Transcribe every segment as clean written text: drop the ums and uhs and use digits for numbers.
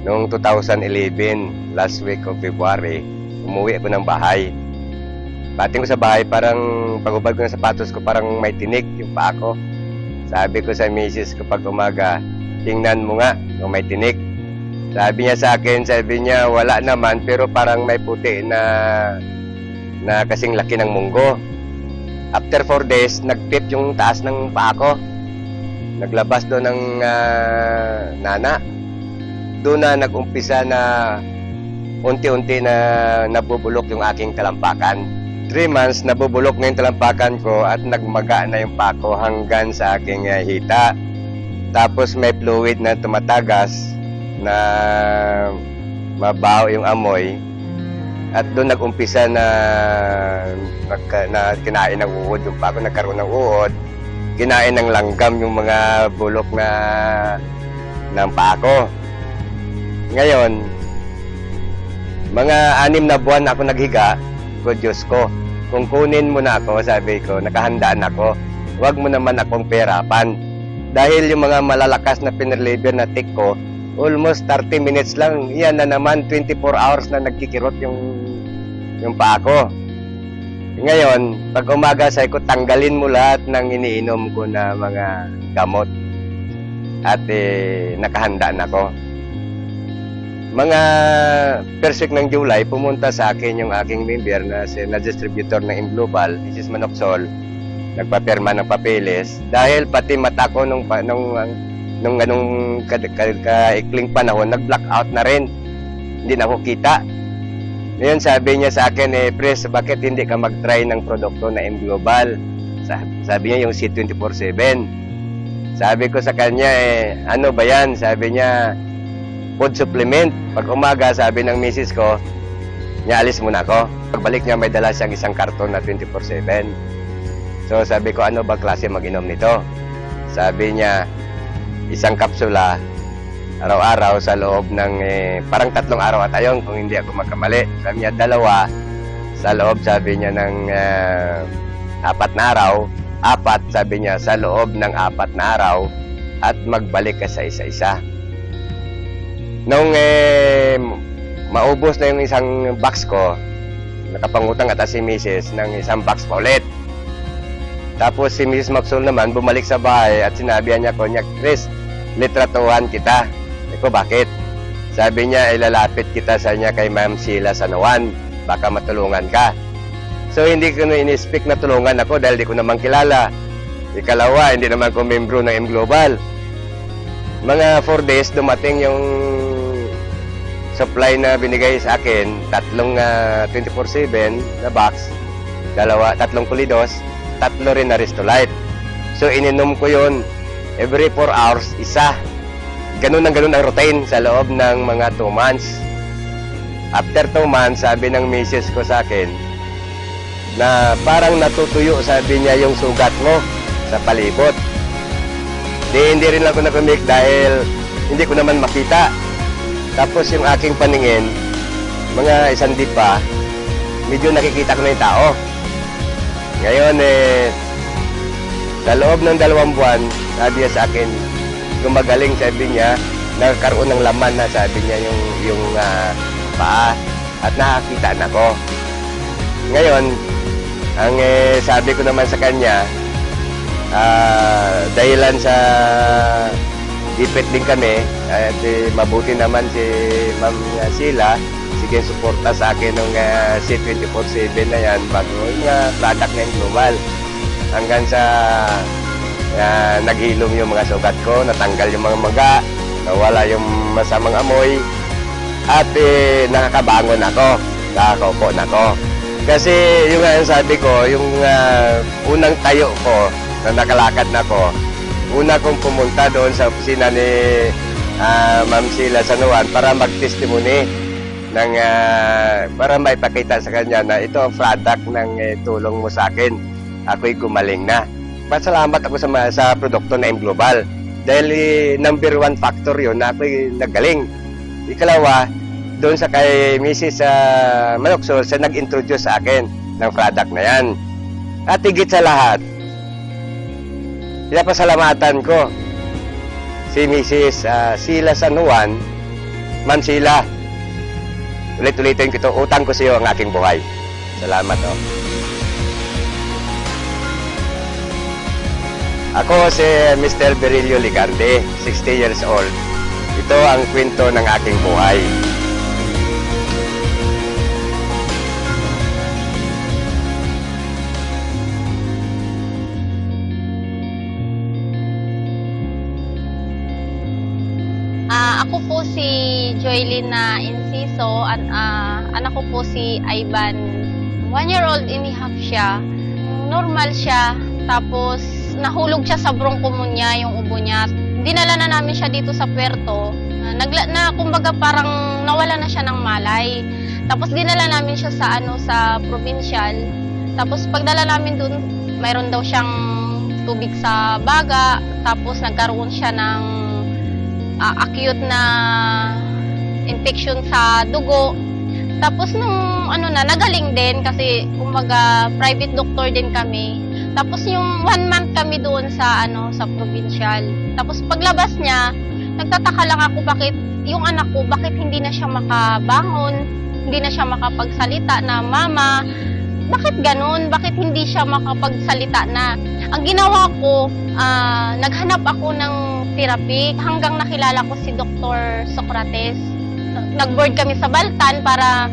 Noong 2011, last week of February, umuwi ako ng bahay. Pating ko sa bahay, parang pagubad ko ng sapatos ko, parang may tinik yung paa ko. Sabi ko sa misis ko pag umaga, tingnan mo nga kung may tinik. Sabi niya sa akin, sabi niya, wala naman, pero parang may puti na kasing laki ng munggo. After 4 days, nagpip yung taas ng paa ko. Naglabas doon ng nana. Doon na nag-umpisa na unti-unti na nabubulok yung aking talampakan. 3 months, nabubulok na yung talampakan ko at nagmaga na yung paa ko hanggang sa aking hita. Tapos may fluid na tumatagas na mabaho yung amoy. At doon nag-umpisa na kinain ng uod yung paa ko, nagkaroon ng uod. Kinain ng langgam yung mga bulok ng paa ko. Ngayon, mga 6 na buwan ako naghiga, ko Diyos ko, kung kunin mo na ako, sabi ko, nakahandaan ako, huwag mo naman akong perapan. Dahil yung mga malalakas na pinreliver na tick ko, almost 30 minutes lang, yan na naman, 24 hours na nagkikirot yung paa ko. Ngayon, pag umaga, sabi ko, tanggalin mo lahat ng iniinom ko na mga gamot. At nakahandaan ako. Mga first week ng July, pumunta sa akin yung aking member na distributor ng M-Global, Mrs. Manoxol, nagpapirma ng papeles. Dahil pati mata ko nung kaikling panahon, nag-blackout na rin. Hindi na ako kita. Ngayon sabi niya sa akin, Pres, bakit hindi ka mag-try ng produkto na M-Global? Sabi niya yung C24/7. Sabi ko sa kanya, ano ba yan? Sabi niya, food supplement. Pag umaga, sabi ng misis ko, alis muna ako. Pagbalik niya, may dala siyang isang karton na 24/7. So sabi ko, ano ba klase mag-inom nito? Sabi niya, isang kapsula, araw-araw sa loob ng, parang 3 araw at ayon kung hindi ako magkamali. Sabi niya, 2 sa loob, sabi niya, ng 4 na araw. 4, sabi niya, sa loob ng 4 na araw at magbalik ka sa isa-isa. Nung maubos na yung isang box ko, nakapangutang ata si Mrs. ng isang box pa ulit. Tapos si Mrs. Maxwell naman bumalik sa bahay at sinabihan niya ko, Chris, litratuhan kita. Eko, bakit? Sabi niya, ilalapit kita sa niya kay Ma'am Sheila Sanawan, baka matulungan ka. So hindi ko na in-speak na tulungan ako dahil di ko naman kilala. Ikalawa, hindi naman ko membro ng M-Global. Mga 4 days dumating yung supply na binigay sa akin, 3 24/7 na box, 3 pulidos, 3 rin na Restolite. So ininom ko yun every 4 hours, isa. Ganun ang routine sa loob ng mga 2 months. After 2 months, sabi ng misis ko sa akin na parang natutuyo, sabi niya, yung sugat mo sa palibot. Hindi rin ako nag-make dahil hindi ko naman makita. Tapos yung aking paningin, mga 1 pa, medyo nakikita ko na yung tao. Ngayon, sa loob ng 2 buwan, sabi niya sa akin, gumagaling, sabi niya, nagkaroon ng laman na, sabi niya, yung paa, at nakakita na ko. Ngayon, ang sabi ko naman sa kanya, dahilan sa ipit din kami at mabuti naman si Ma'am Sheila, sige suporta sa akin ng C24/7 na yan bago yung product ng Global hanggang sa naghilom yung mga sugat ko, natanggal yung mga maga, nawala yung masamang amoy at nakakabangon ako, nakakaupo na ako. Kasi yung sabi ko, yung unang tayo ko na nakalakad na ko, una kong pumunta doon sa opisina ni Ma'am Sheila Sanawan para mag-testimony ng, para maipakita sa kanya na ito ang product ng tulong mo sa akin. Ako'y gumaling na. Pasalamat ako sa produkto na M-Global dahil number 1 factor yun na ako'y nagaling. Ikalawa, doon sa kay Mrs. Manoxol, siya nag-introduce sa akin ng product na yan. At higit sa lahat, pinapasalamatan ko si Mrs. Sheila Sanawan Ma'am Sheila, ulit-ulitin ko ito, utang ko sa iyo ang aking buhay. Salamat, oh. Ako si Mr. Berilio Ligarde, 60 years old. Ito ang kwento ng aking buhay. Ako po si Joylyn na Inciso. Anak ko po si Ivan. 1-year-old and a half siya. Normal siya. Tapos nahulog siya sa bronchopneumonia yung ubo niya. Dinala na namin siya dito sa puerto. Kumbaga parang nawala na siya ng malay. Tapos dinala namin siya sa provincial. Tapos pagdala namin doon, mayroon daw siyang tubig sa baga. Tapos nagkaroon siya ng acute na infection sa dugo. Tapos nagaling din kasi kumbaga private doctor din kami. Tapos yung 1 month kami doon sa provincial. Tapos paglabas niya, nagtataka lang ako bakit yung anak ko, bakit hindi na siya makabangon, hindi na siya makapagsalita na mama, bakit ganun? Bakit hindi siya makapagsalita na? Ang ginawa ko, naghanap ako ng therapy hanggang nakilala ko si Dr. Socrates. Nag-board kami sa Baltan para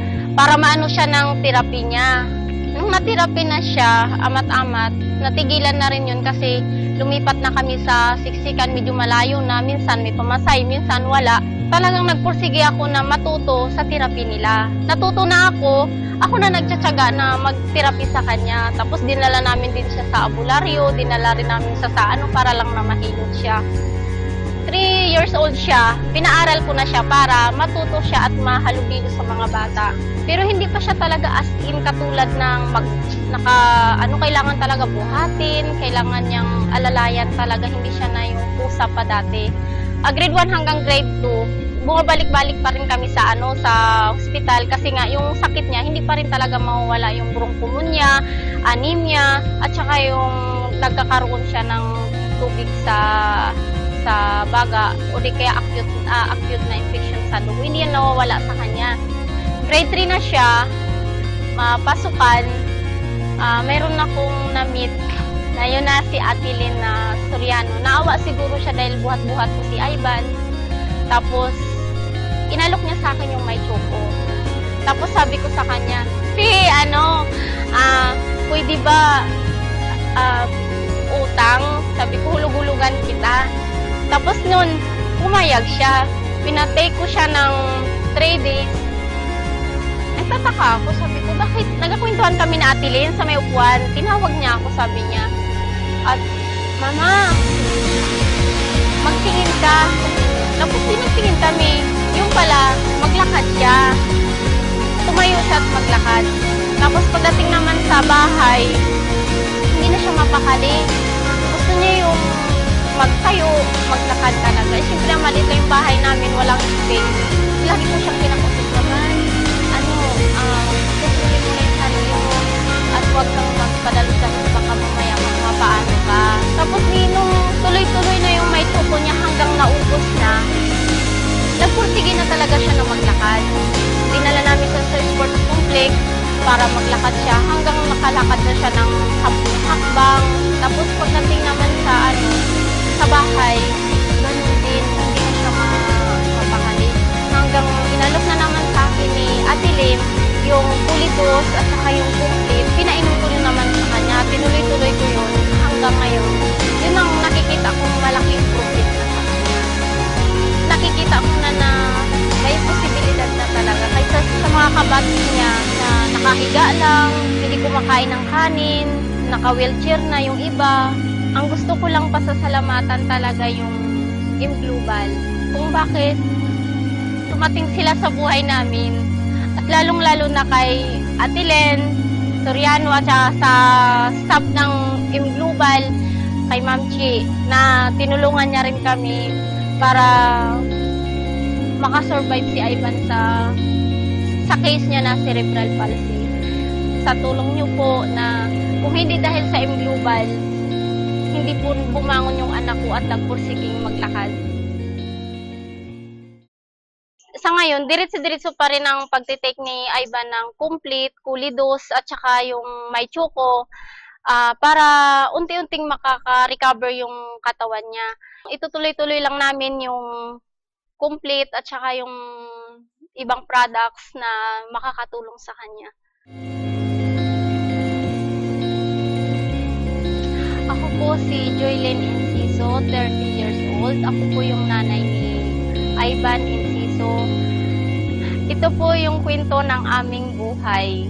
maano siya ng therapy niya. Nung na-therapy na siya, amat-amat, natigilan na rin yun kasi lumipat na kami sa Siksikan, medyo malayo na, minsan may pamasay, minsan wala. Talagang nagpursige ako na matuto sa therapy nila. Natuto na ako na nagtsatsaga na mag-therapy sa kanya. Tapos dinala namin din siya sa albularyo, dinala rin namin siya sa para lang na mahilot siya. 3 years old siya, pinaaral ko na siya para matuto siya at mahalubilo sa mga bata. Pero hindi pa siya talaga as in katulad ng kailangan talaga buhatin, kailangan niyang alalayan talaga, hindi siya na yung pusa pa dati. Grade 1 hanggang grade 2, bumabalik-balik pa rin kami sa hospital kasi nga yung sakit niya hindi pa rin talaga mawawala, yung bronchopneumonia, anemia, at saka yung nagkakaroon siya ng tubig sa baga o di kaya acute na infection sa dugo. Hindi yan nawawala sa kanya. Grade 3 na siya, pasukan, meron akong na-meet na yun na si Ate Lynn na Soriano. Naawa siguro siya dahil buhat-buhat ko si Ivan. Tapos, inalok niya sa akin yung may choco. Tapos sabi ko sa kanya, pwede ba utang? Sabi ko, hulug-hulugan kita. Tapos nun, pumayag siya. Pinatake ko siya ng 3 days. Nagtataka ako, sabi ko, bakit? Nagkakwentuhan kami na Ate Lynn sa may upuan. Tinawag niya ako, sabi niya. At, Mama, magtingin ka. Tapos tinagtingin kami. Yung pala, maglakad siya. Tumayo siya at maglakad. Tapos pagdating naman sa bahay, hindi na siya mapakali. Gusto niya yung magtayo, maglakad talaga. Siyempre, maliit na yung bahay namin, walang space. Lagi ko siyang pinakusip naman. Kusunin mo na yung sarili mo at huwag kang magpadalo-dalo, baka mamaya mapaano ka. Tapos nung tuloy-tuloy na yung may choco niya hanggang naubos na, nagpursige na talaga siya na maglakad. Dinala namin sa sports complex para maglakad siya hanggang nakalakad na siya ng 10 hakbang. Tapos pagdating naman sa bahay, ganun din, hindi na siya mapakali. Hanggang inalok na naman sa akin ni Ate Lynn yung pulitos at saka yung complete. Pinainom ko rin naman sa kanya. Tinuloy-tuloy ko yun hanggang ngayon. Yun ang nakikita kong malaking improvement na sa kanya. Nakikita ko na may posibilidad na talaga. Kaysa sa mga kabati niya na nakahiga lang, hindi kumakain ng kanin, naka-wheelchair na yung iba. Ang gusto ko lang pasasalamatan talaga yung Team Global. Kung bakit tumating sila sa buhay namin. At lalong-lalo na kay Ate Lynn Soriano at sa staff ng Team Global, kay Ma'am Chi, na tinulungan niya rin kami para makasurvive si Ivan sa case niya na cerebral palsy. Sa tulong niyo po na kung hindi dahil sa M Global, hindi po bumangon yung anak ko at nagpursiging maglakad. sa ngayon, diretso-diretso pa rin ang pagtitake ni Ivan ng complete, kulidos, at saka yung may chuko, para unti-unting makaka-recover yung katawan niya. Itutuloy-tuloy lang namin yung complete at saka yung ibang products na makakatulong sa kanya. Ako po si Joylyn Enciso, 30 years old. Ako po yung nanay ni Ivan Enciso. Ito po yung kwento ng aming buhay.